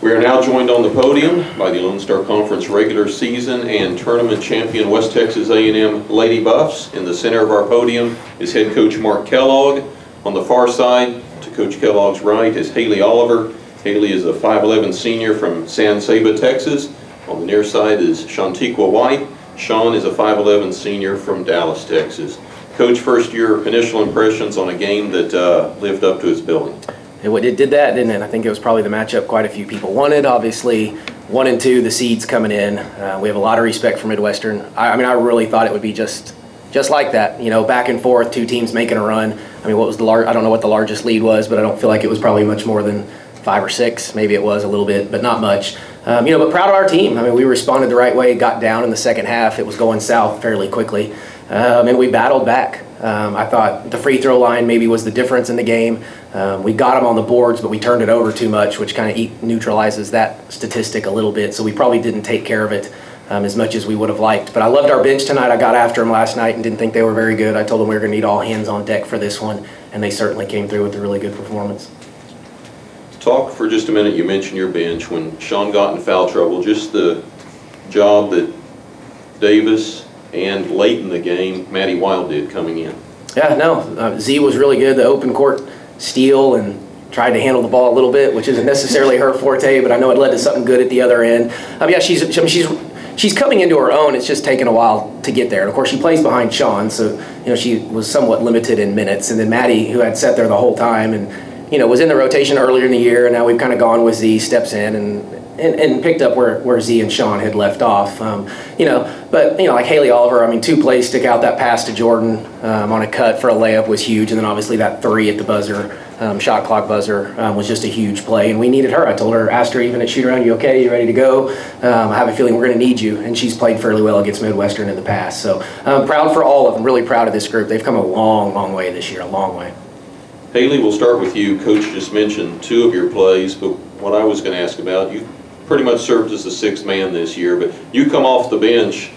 We are now joined on the podium by the Lone Star Conference regular season and tournament champion West Texas A&M Lady Buffs. In the center of our podium is head coach Mark Kellogg. On the far side, to Coach Kellogg's right, is Haylee Oliver. Haylee is a 5'11" senior from San Saba, Texas. On the near side is Chontiquah White. Shawn is a 5'11" senior from Dallas, Texas. Coach, first your initial impressions on a game that lived up to its billing. It did that, didn't it? I think it was probably the matchup quite a few people wanted. Obviously, 1 and 2, the seeds coming in. We have a lot of respect for Midwestern. I mean, I really thought it would be just like that. You know, back and forth, 2 teams making a run. I mean, what was the I don't know what the largest lead was, but I don't feel like it was probably much more than 5 or 6. Maybe it was a little bit, but not much. You know, but proud of our team. I mean, we responded the right way, got down in the second half. It was going south fairly quickly, and we battled back. I thought the free throw line maybe was the difference in the game. We got them on the boards, but we turned it over too much, which kind of neutralizes that statistic a little bit. So we probably didn't take care of it as much as we would have liked. But I loved our bench tonight. I got after them last night and didn't think they were very good. I told them we were going to need all hands on deck for this one, and they certainly came through with a really good performance. Talk for just a minute. You mentioned your bench. When Shawn got in foul trouble, just the job that Davis and late in the game, Maddie Wild did coming in. Yeah, no, Z was really good. The open court steal and tried to handle the ball a little bit, which isn't necessarily her forte, but I know it led to something good at the other end. Yeah, she's coming into her own. It's just taken a while to get there. And of course, she plays behind Shawn, so you know she was somewhat limited in minutes. And then Maddie, who had sat there the whole time and was in the rotation earlier in the year, and now we've kind of gone with Z, steps in and picked up where Z and Shawn had left off. But like Haylee Oliver, I mean, 2 plays stick out. That pass to Jordan on a cut for a layup was huge, and then obviously that 3 at the buzzer, shot clock buzzer, was just a huge play, and we needed her. I told her, asked her even at shoot around, you okay, you ready to go? I have a feeling we're going to need you, and she's played fairly well against Midwestern in the past. So proud for all of them, really proud of this group. They've come a long, long way this year, a long way. Haylee, we'll start with you. Coach just mentioned 2 of your plays, but what I was going to ask about, you pretty much served as the 6th man this year, but you come off the bench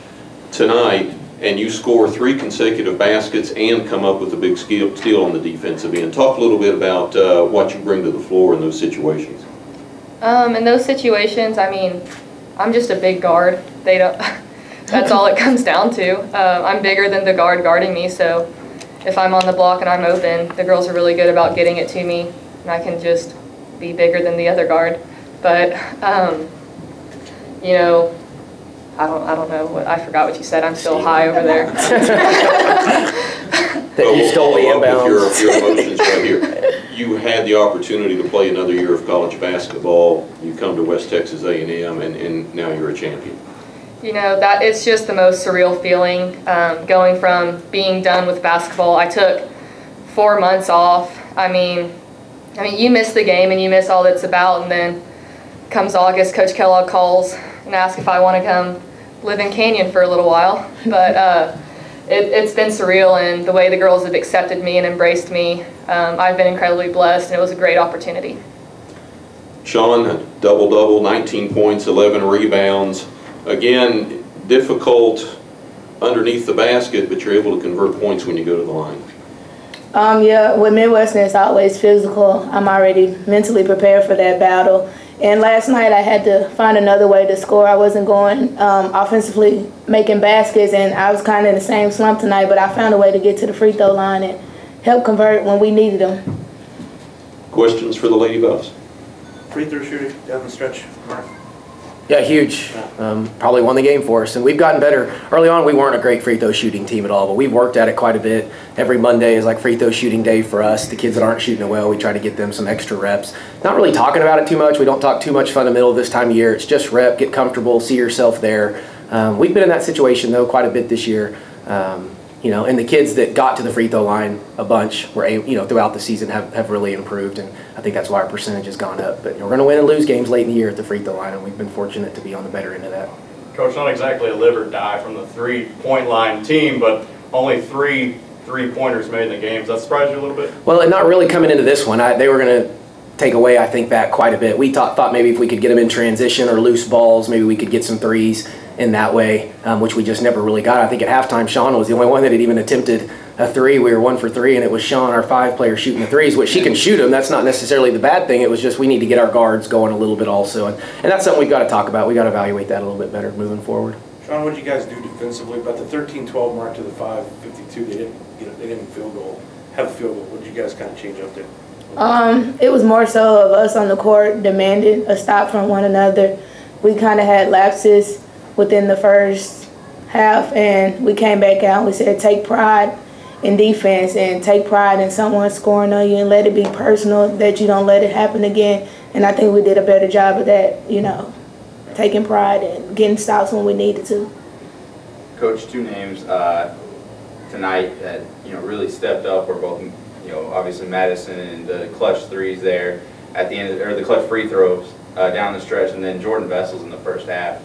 tonight and you score 3 consecutive baskets and come up with a big steal on the defensive end. Talk a little bit about what you bring to the floor in those situations. In those situations, I mean, I'm just a big guard. They don't. That's all it comes down to. I'm bigger than the guard guarding me, so if I'm on the block and I'm open, the girls are really good about getting it to me, and I can just be bigger than the other guard. But I don't know what I forgot what you said. I'm still high over there. That you stole the inbound. Your emotions right here. You had the opportunity to play another year of college basketball. You come to West Texas A&M, and now you're a champion. That it's just the most surreal feeling, going from being done with basketball. I took 4 months off. I mean, you miss the game and you miss all that's about, and then comes August, Coach Kellogg calls and asks if I want to come live in Canyon for a little while. But it's been surreal, and the way the girls have accepted me and embraced me, I've been incredibly blessed, and it was a great opportunity. Shawn, a double-double, 19 points, 11 rebounds. Again, difficult underneath the basket, but you're able to convert points when you go to the line. Yeah, with Midwestern, it's always physical. I'm already mentally prepared for that battle. And last night I had to find another way to score. I wasn't going offensively making baskets, and I was kind of in the same slump tonight, but I found a way to get to the free throw line and help convert when we needed them. Questions for the Lady Buffs? Free throw shooting down the stretch, Mark. Yeah, huge. Probably won the game for us, and we've gotten better. Early on, we weren't a great free throw shooting team at all, but we've worked at it quite a bit. Every Monday is like free throw shooting day for us. The kids that aren't shooting it well, we try to get them some extra reps. Not really talking about it too much. We don't talk too much fundamental this time of year. It's just rep, get comfortable, see yourself there. We've been in that situation, though, quite a bit this year. And the kids that got to the free throw line a bunch were able, throughout the season have really improved, and I think that's why our percentage has gone up. But we're going to win and lose games late in the year at the free throw line, and we've been fortunate to be on the better end of that. Coach, not exactly a live or die from the 3-point line team, but only 3 3-pointers made in the games. That surprised you a little bit? Well, not really coming into this one. They were going to take away, I think, that quite a bit. We thought maybe if we could get them in transition or loose balls, maybe we could get some threes in that way, which we just never really got. I think at halftime, Shawn was the only one that had even attempted a three. We were 1 for 3, and it was Shawn, our 5 player, shooting the threes, which she can shoot them. That's not necessarily the bad thing. It was just we need to get our guards going a little bit also. And that's something we've got to talk about. We've got to evaluate that a little bit better moving forward. Shawn, what did you guys do defensively? About the 13-12 mark to the 5:52, they didn't field goal. Have a field goal. What did you guys kind of change up there? It was more so of us on the court demanding a stop from one another. We kind of had lapses within the first half, and we came back out and we said take pride in defense and take pride in someone scoring on you and let it be personal, that you don't let it happen again. And I think we did a better job of that, you know, taking pride and getting stops when we needed to. Coach, 2 names tonight that, you know, really stepped up were both, you know, obviously Madison and the clutch threes there at the end, or the clutch free throws down the stretch, and then Jordan Vessels in the first half.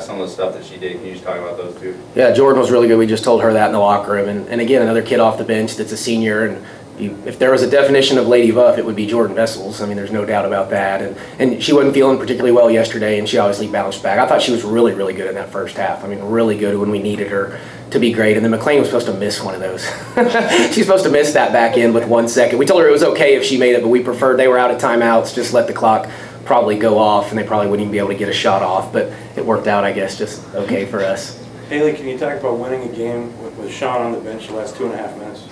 Some of the stuff that she did. Can you just talk about those 2? Yeah, Jordan was really good. We just told her that in the locker room. And again, another kid off the bench that's a senior. And if there was a definition of Lady Buff, it would be Jordan Vessels. I mean, there's no doubt about that. And she wasn't feeling particularly well yesterday, and she obviously bounced back. I thought she was really, really good in that first half. I mean, really good when we needed her to be great. And then McLean was supposed to miss one of those. She's supposed to miss that back end with 1 second. We told her it was okay if she made it, but we preferred, they were out of timeouts, just let the clock probably go off, and they probably wouldn't even be able to get a shot off, but it worked out, I guess, just okay for us. Haylee, can you talk about winning a game with Shawn on the bench the last 2.5 minutes?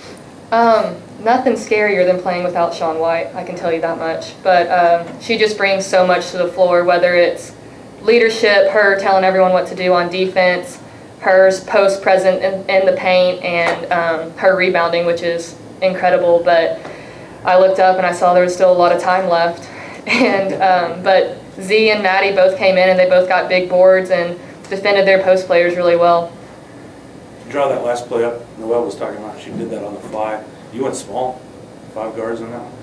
Nothing scarier than playing without Chontiquah White, I can tell you that much. But she just brings so much to the floor, whether it's leadership, her telling everyone what to do on defense, her post present in the paint, and her rebounding, which is incredible. But I looked up and I saw there was still a lot of time left. And but Z and Maddie both came in, and they both got big boards and defended their post players really well. Draw that last play up. Noelle was talking about she did that on the fly. You went small, 5 guards on that one?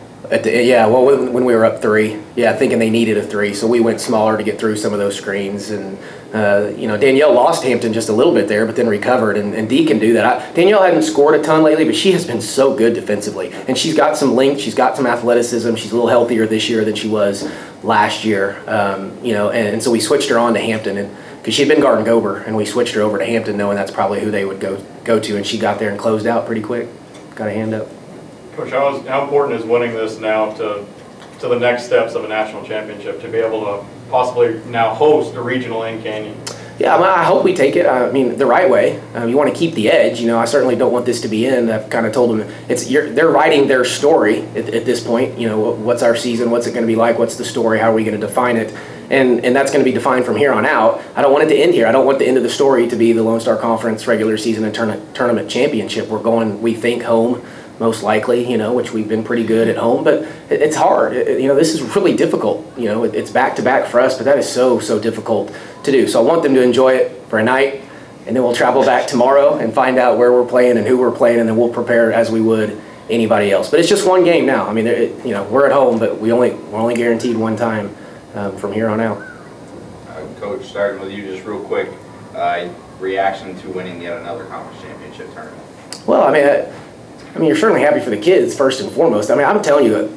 Yeah, well, when we were up 3, yeah, thinking they needed a 3, so we went smaller to get through some of those screens. And you know, Danielle lost Hampton just a little bit there, but then recovered, and Dee can do that. Danielle hadn't scored a ton lately, but she has been so good defensively, and she's got some length, she's got some athleticism, she's a little healthier this year than she was last year. You know, and so we switched her on to Hampton, and because she had been guarding Gober, and we switched her over to Hampton knowing that's probably who they would go to, and she got there and closed out pretty quick. Got a hand up. Coach, how important is winning this now to the next steps of a national championship, to be able to possibly now host a regional in Canyon? Yeah, I hope we take it. I mean, the right way. You want to keep the edge. You know, I certainly don't want this to be in. I've kind of told them they're writing their story at this point. You know, what's our season? What's it going to be like? What's the story? How are we going to define it? And that's going to be defined from here on out. I don't want it to end here. I don't want the end of the story to be the Lone Star Conference regular season and tournament championship. We're going, we think, home. Most likely, you know, which we've been pretty good at home, but it's hard. You know, this is really difficult. You know, it's back-to-back for us, but that is so difficult to do. So I want them to enjoy it for a night, and then we'll travel back tomorrow and find out where we're playing and who we're playing, and then we'll prepare as we would anybody else. But it's just one game now. I mean, you know, we're at home, but we're only guaranteed one time from here on out. Coach, starting with you just real quick, reaction to winning yet another conference championship tournament. Well, I mean, you're certainly happy for the kids, first and foremost. I mean, I'm telling you,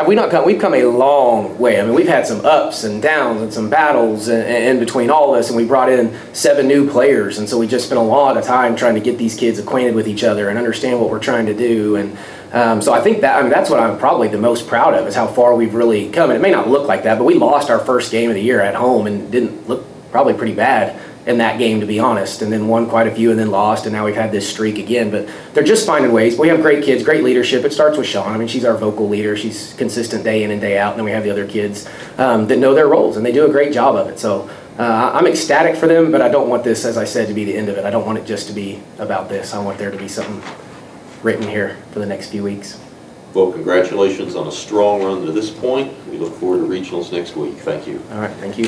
we've come a long way. I mean, we've had some ups and downs and some battles in between all of us, and we brought in 7 new players, and so we just spent a lot of time trying to get these kids acquainted with each other and understand what we're trying to do. And so I think that's what I'm probably the most proud of, is how far we've really come. And it may not look like that, but we lost our first game of the year at home and didn't look probably pretty bad in that game, to be honest, and then won quite a few and then lost, and now we've had this streak again. But they're just finding ways. We have great kids, great leadership. It starts with Shawn. I mean, she's our vocal leader. She's consistent day in and day out. And then we have the other kids that know their roles, and they do a great job of it. So I'm ecstatic for them, but I don't want this, as I said, to be the end of it. I don't want it just to be about this. I want there to be something written here for the next few weeks. Well, congratulations on a strong run to this point. We look forward to regionals next week. Thank you. All right, thank you.